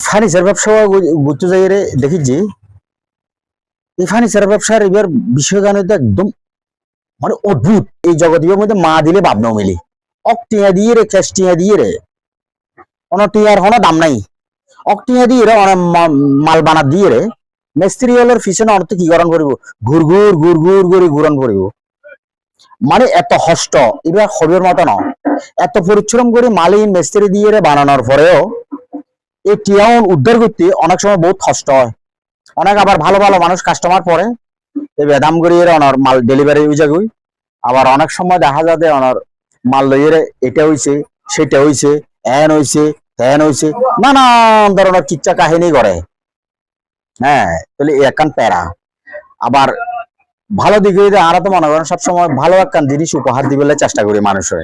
Furniture ব্যবসা ঘুরতে যাই রে দেখি যে এই ফার্নিচার ব্যবসার এবার বিষয় গান একদম মানে অদ্ভুত। এই জগতের মধ্যে মা দিলে ভাবনাও মিলি অকটিয়া দিয়ে রে ক্যাশ টিয়া দিয়ে রে অনটিয়ার হন দাম নাই অকটিয়া দিয়ে রে মাল বানা দিয়ে রে মিস্ত্রি হলের পিছনে অর্থ কি গরণ করিব ঘুর ঘুর ঘুর ঘুর করে ঘুরন করিব। মানে এত হষ্ট এবার খবর মতো না, এত পরিশ্রম করে মালিন মিস্ত্রি দিয়ে রে বানানোর পরেও এই টিয়াউন উদ্ধার করতে অনেক সময় বহুত কষ্ট হয়। অনেক আবার ভালো ভালো মানুষ কাস্টমার পরে এই বেদাম করিয়ে অনার মাল ডেলিভারি হয়ে যাগুই। আবার অনেক সময় দেখা যাবে অনার মাল লইয়ে এটা হইছে সেটা হইছে এন হইছে হ্যান হইছে নানান ধরনের কিচ্ছা কাহিনী করে। হ্যাঁ, তাহলে একান প্যারা। আবার ভালো দিকে আরো তো মনে করেন সবসময় ভালো একখান জিনিস উপহার দিবে চেষ্টা করি মানুষের।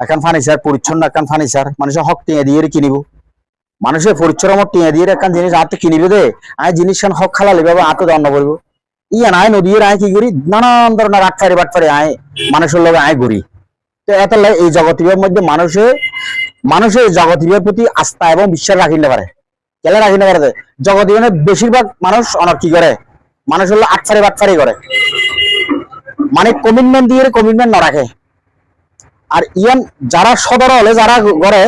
এখন ফার্নিচার পরিচ্ছন্ন একখান ফার্নিচার মানুষের হক টিয়া দিয়ে কিনিব, মানুষের পরিশ্রম টিয়া দিয়ে একখান জিনিস হাতে কিনিবে দে আয় জিনিস হক খালালি ভাবে হাতে দণ্ড করবো ইয়া আয় নদীর আয় কি করি নানান ধরনের আটফারি বাটফারি আয় মানুষের লগে আয় ঘুরি। তো এত এই জগতীয় মধ্যে মানুষের জগতীয় প্রতি আস্থা এবং বিশ্বাস রাখি না পারে কেলে রাখি না পারে জগতীয় বেশিরভাগ মানুষ অনেক কি করে মানুষ হলো আটফারি বাটফারি করে, মানে কমিটমেন্ট দিয়ে কমিটমেন্ট না রাখে। আর ইয়ান যারা সদর হলে যারা করে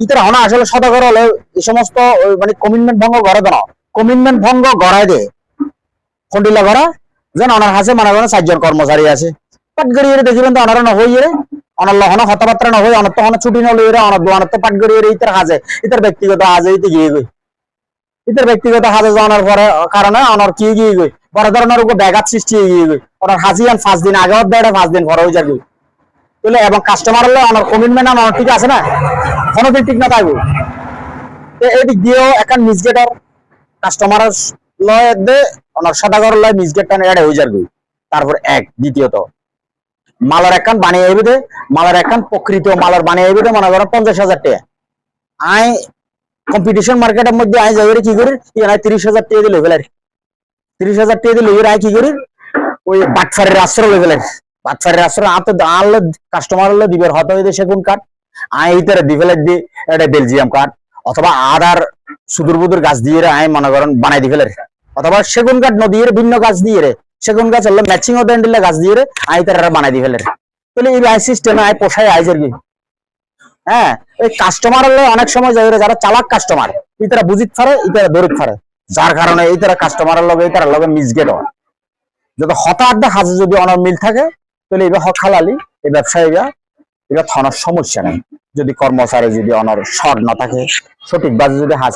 ইতারা হনা আসলে সদাগর হলে এই সমস্ত মানে কমিটমেন্ট ভঙ্গ করে দেন কমিটমেন্ট ভঙ্গ গড়ায় দে খন্ডিলা করা যেন ওনার হাসে মনে করেন 4 জন কর্মচারী আছে পাটগড়িয়ে দেখবেন তো ওনারা নহইয়ে অনার লহনা কথাবার্তা নহই অনত হনা ছুটি নলইরে অনত অনত পাটগড়িয়ে ইতার হাজে ইতার ব্যক্তিগত হাজে ইতে গিয়ে গই ইতার ব্যক্তিগত হাজে যাওয়ার পরে কারণে অনার কি গিয়ে গই বড় ধরনের উপর ব্যাঘাত সৃষ্টি গিয়ে গই ওনার হাজিয়ান 5 দিন আগে দেড় 5 দিন পরে হয়ে যাবে তাহলে এবং কাস্টমার হলে অনার কমিটমেন্ট আমার ঠিক আছে না কোনো দিন ঠিক না থাকবে। এই দিক দিয়েও এখন মিসগেটার কাস্টমার লয় দে ওনার সদাগর লয় মিসগেট টান এড হয়ে যাবে। তারপর এক দ্বিতীয়ত মালের একখান বানিয়ে আইবে দে মালের একখান প্রকৃত মালের বানিয়ে আইবে দে মনে করেন 50,000 টাকা আই কম্পিটিশন মার্কেটের মধ্যে আই যাই কি করি ইয়ান 30,000 টাকা দিয়ে লেভেলের 30,000 টাকা দিয়ে লইয়ে আই কি করি ওই বাটফারের আশ্রয় লেভেলের বাটফারের আশ্রয় আতে আনলে কাস্টমার হলে দিবের হতে হইতে সেগুন কাঠ আই ইতারে দিভেলের দি এটা বেলজিয়াম কাঠ অথবা আদার সুদূর বুদুর গাছ দিয়ে আই মনে করেন বানাই দিভেলের অথবা সেগুন কাঠ নদীর ভিন্ন গাছ দিয়ে সেগুন গাছ হলো ম্যাচিং ও দেন্ডিলে গাছ দিয়ে আই তারা বানাই দিভেলের। তাহলে এই আই সিস্টেমে আই পোষায় আইজের কি হ্যাঁ এই কাস্টমার হলে অনেক সময় যাই যারা চালাক কাস্টমার ইতারা বুঝিত পারে ইতারা দরিদ পারে যার কারণে এই তারা কাস্টমারের লগে এই তারা লগে মিসগেট হয়। যদি হঠাৎ হাজে যদি অনার মিল থাকে তাহলে এবার হক হালালি এই ব্যবসায়ীরা এটা থানার সমস্যা নেই যদি কর্মচারী যদি অনার শর্ট না থাকে সঠিক বাজে যদি